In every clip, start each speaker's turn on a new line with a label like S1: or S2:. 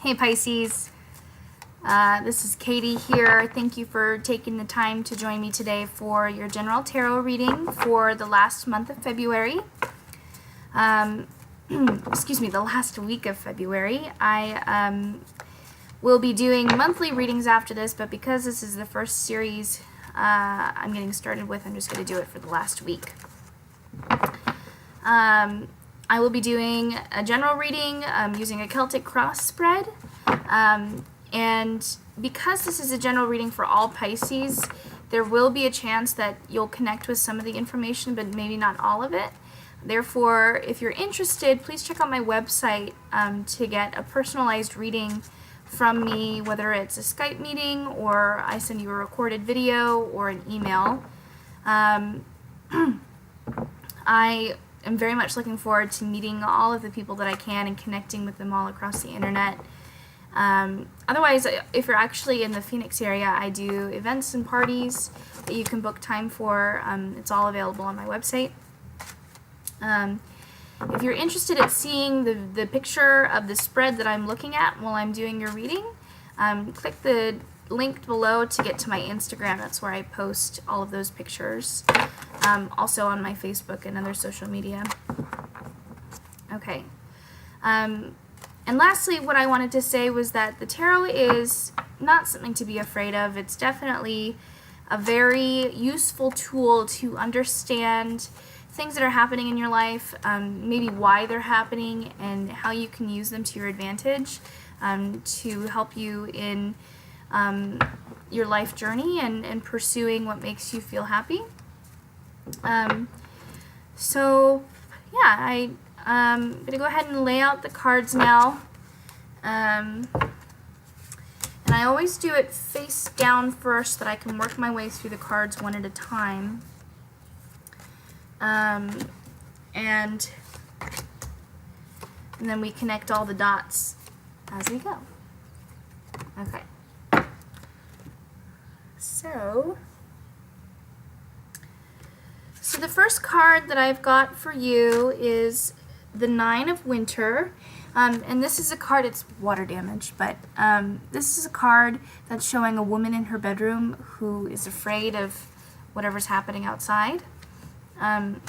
S1: Hey Pisces, this is Katie here. Thank you for taking the time to join me today for your general tarot reading for the last month of February. Excuse me, the last week of February. I will be doing monthly readings after this, but because this is the first series I'm getting started with, I'm just going to do it for the last week. I will be doing a general reading using a Celtic cross spread, and because this is a general reading for all Pisces, there will be a chance that you'll connect with some of the information, but maybe not all of it. Therefore, if you're interested, please check out my website to get a personalized reading from me, whether it's a Skype meeting or I send you a recorded video or an email. I am very much looking forward to meeting all of the people that I can and connecting with them all across the internet. Otherwise, if you're actually in the Phoenix area, I do events and parties that you can book time for. It's all available on my website. If you're interested in seeing the picture of the spread that I'm looking at while I'm doing your reading, click the link below to get to my Instagram. That's where I post all of those pictures. Also on my Facebook and other social media. Okay. And lastly, what I wanted to say was that the tarot is not something to be afraid of. It's definitely a very useful tool to understand things that are happening in your life, maybe why they're happening, and how you can use them to your advantage to help you in your life journey and pursuing what makes you feel happy. So yeah, I'm going to go ahead and lay out the cards now. And I always do it face down first so that I can work my way through the cards one at a time. And then we connect all the dots as we go. Okay. So the first card that I've got for you is the Nine of Winter. And this is a card, it's water damage, but this is a card that's showing a woman in her bedroom who is afraid of whatever's happening outside. And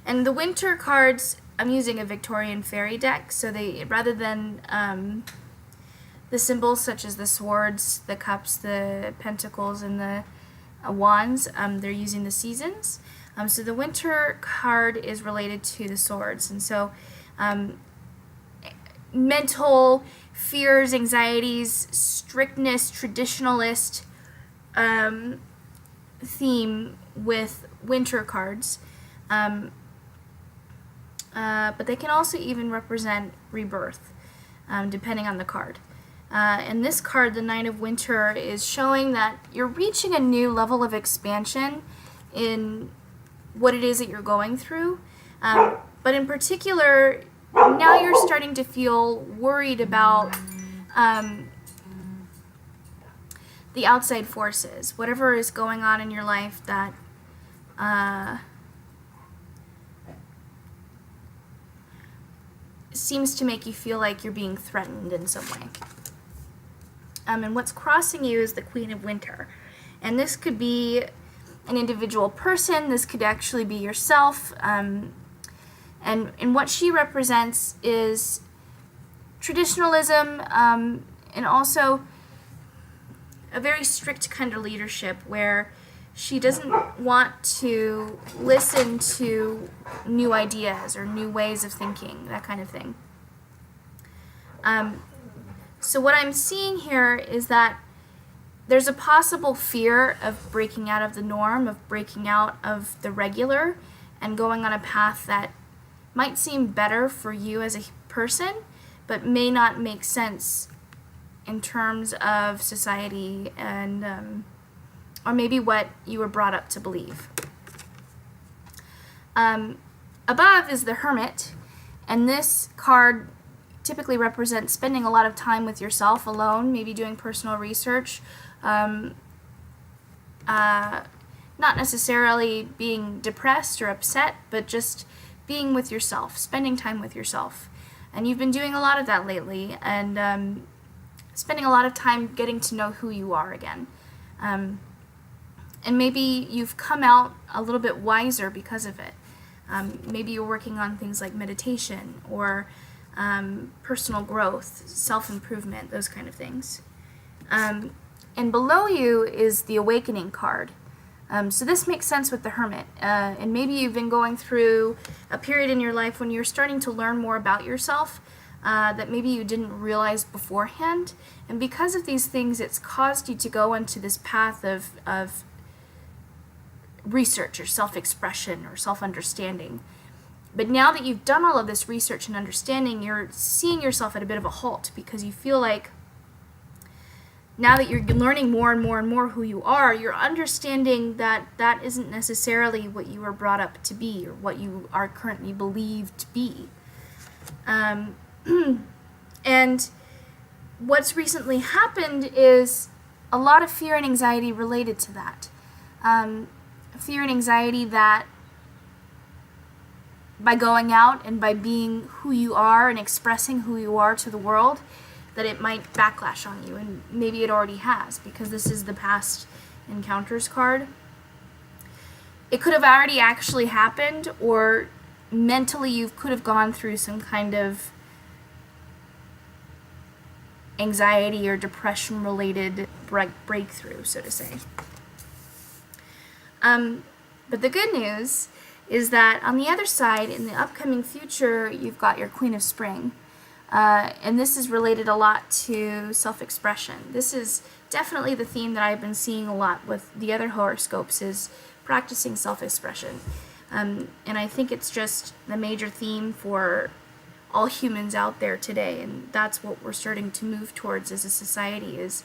S1: the winter cards, I'm using a Victorian fairy deck, so they, rather than the symbols such as the swords, the cups, the pentacles, and the wands, they're using the seasons. So the winter card is related to the swords, and so mental fears, anxieties, strictness, traditionalist theme with winter cards, but they can also even represent rebirth, depending on the card. And this card, the Nine of Winter, is showing that you're reaching a new level of expansion in what it is that you're going through. But in particular, now you're starting to feel worried about the outside forces, whatever is going on in your life that seems to make you feel like you're being threatened in some way. And what's crossing you is the Queen of Winter. And this could be an individual person, this could actually be yourself, and what she represents is traditionalism, and also a very strict kind of leadership where she doesn't want to listen to new ideas or new ways of thinking, that kind of thing. So what I'm seeing here is that there's a possible fear of breaking out of the norm, of breaking out of the regular, and going on a path that might seem better for you as a person, but may not make sense in terms of society and or maybe what you were brought up to believe. Above is the Hermit, and this card typically represents spending a lot of time with yourself alone, maybe doing personal research, not necessarily being depressed or upset, but just being with yourself, spending time with yourself. And you've been doing a lot of that lately, and spending a lot of time getting to know who you are again. And maybe you've come out a little bit wiser because of it. Maybe you're working on things like meditation or personal growth, self-improvement, those kind of things. And below you is the Awakening card. So this makes sense with the Hermit. And maybe you've been going through a period in your life when you're starting to learn more about yourself that maybe you didn't realize beforehand. And because of these things, it's caused you to go into this path of research or self-expression or self-understanding. But now that you've done all of this research and understanding, you're seeing yourself at a bit of a halt because you feel like now that you're learning more and more and more who you are, you're understanding that that isn't necessarily what you were brought up to be or what you are currently believed to be. And what's recently happened is a lot of fear and anxiety related to that. Fear and anxiety that by going out and by being who you are and expressing who you are to the world, that it might backlash on you, and maybe it already has, because this is the past encounters card. It could have already actually happened, or mentally you could have gone through some kind of anxiety or depression related breakthrough, so to say. But the good news is that on the other side, in the upcoming future, you've got your Queen of Spring. And this is related a lot to self-expression. This is definitely the theme that I've been seeing a lot with the other horoscopes, is practicing self-expression. And I think it's just the major theme for all humans out there today, and that's what we're starting to move towards as a society, is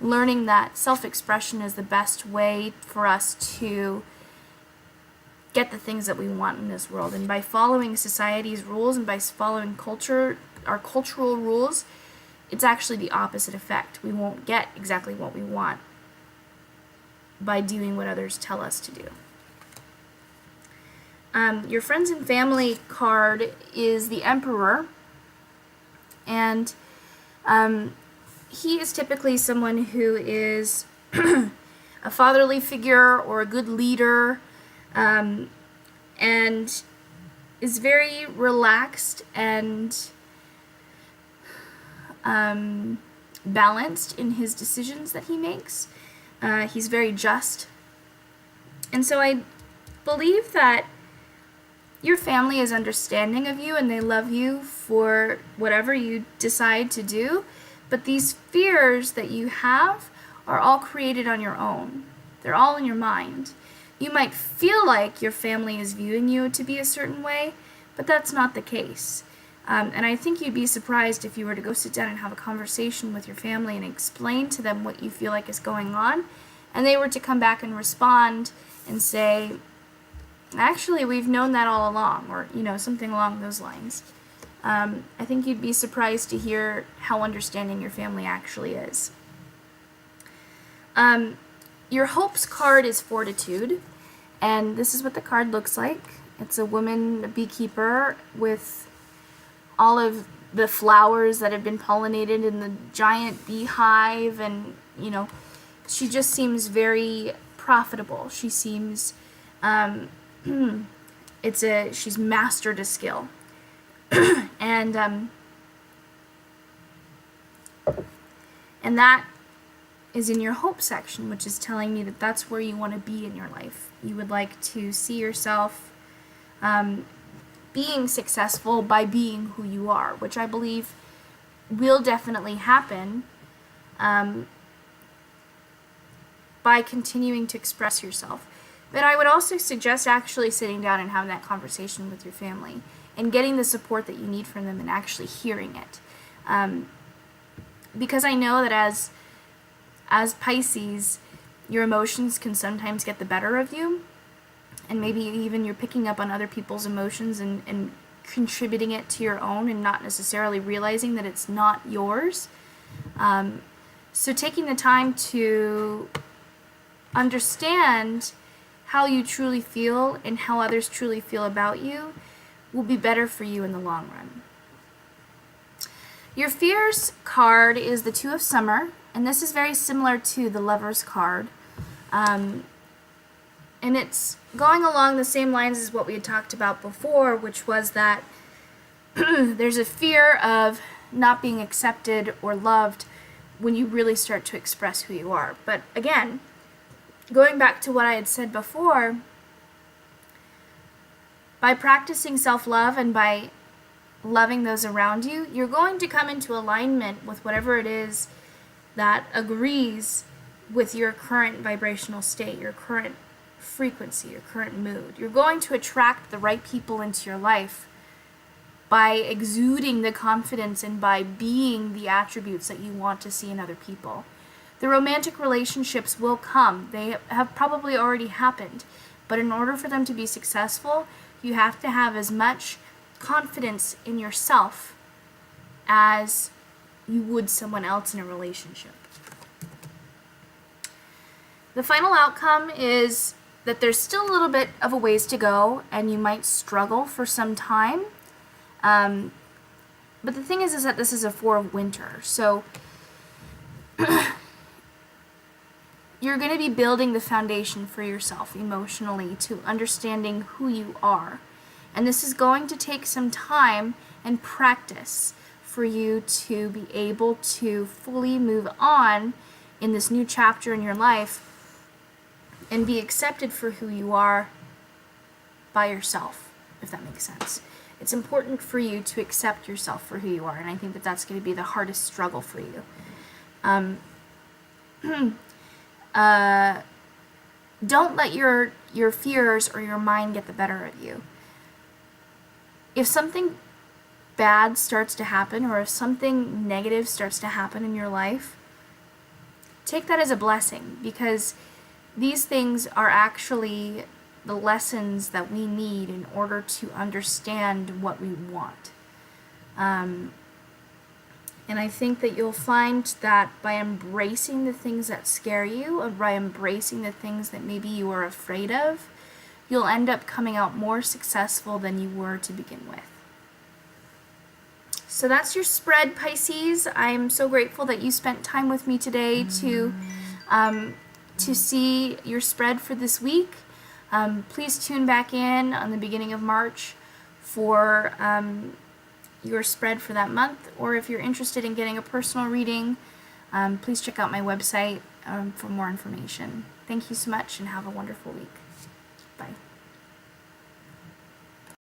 S1: learning that self-expression is the best way for us to get the things that we want in this world. And by following society's rules and by following our cultural rules, it's actually the opposite effect. We won't get exactly what we want by doing what others tell us to do. Your friends and family card is the Emperor, and he is typically someone who is a fatherly figure or a good leader, and is very relaxed and balanced in his decisions that he makes. He's very just. And so I believe that your family is understanding of you and they love you for whatever you decide to do, but these fears that you have are all created on your own. They're all in your mind. You might feel like your family is viewing you to be a certain way, but that's not the case. And I think you'd be surprised if you were to go sit down and have a conversation with your family and explain to them what you feel like is going on, and they were to come back and respond and say, actually, we've known that all along, or, something along those lines. I think you'd be surprised to hear how understanding your family actually is. Your hopes card is Fortitude, and this is what the card looks like. It's a woman, a beekeeper, with all of the flowers that have been pollinated in the giant beehive, and, she just seems very profitable. She seems, she's mastered a skill. And that is in your hope section, which is telling me that that's where you want to be in your life. You would like to see yourself being successful by being who you are, which I believe will definitely happen by continuing to express yourself. But I would also suggest actually sitting down and having that conversation with your family and getting the support that you need from them and actually hearing it. Because I know that as Pisces, your emotions can sometimes get the better of you, and maybe even you're picking up on other people's emotions and contributing it to your own and not necessarily realizing that it's not yours. So taking the time to understand how you truly feel and how others truly feel about you will be better for you in the long run. Your fears card is the Two of Summer, and this is very similar to the Lover's card. And it's going along the same lines as what we had talked about before, which was that there's a fear of not being accepted or loved when you really start to express who you are. But again, going back to what I had said before, by practicing self-love and by loving those around you, you're going to come into alignment with whatever it is that agrees with your current vibrational state, your current frequency, your current mood. You're going to attract the right people into your life by exuding the confidence and by being the attributes that you want to see in other people. The romantic relationships will come. They have probably already happened. But in order for them to be successful, you have to have as much confidence in yourself as you would someone else in a relationship. The final outcome is that there's still a little bit of a ways to go and you might struggle for some time. But the thing is that this is a Four of Winter. So you're going to be building the foundation for yourself emotionally to understanding who you are. And this is going to take some time and practice for you to be able to fully move on in this new chapter in your life and be accepted for who you are by yourself, if that makes sense. It's important for you to accept yourself for who you are, and I think that that's going to be the hardest struggle for you. Don't let your fears or your mind get the better of you. If something bad starts to happen, or if something negative starts to happen in your life, take that as a blessing, because these things are actually the lessons that we need in order to understand what we want. And I think that you'll find that by embracing the things that scare you, or by embracing the things that maybe you are afraid of, you'll end up coming out more successful than you were to begin with. So that's your spread, Pisces. I'm so grateful that you spent time with me today to see your spread for this week. Please tune back in on the beginning of March for your spread for that month, or if you're interested in getting a personal reading, please check out my website for more information. Thank you so much and have a wonderful week. Bye.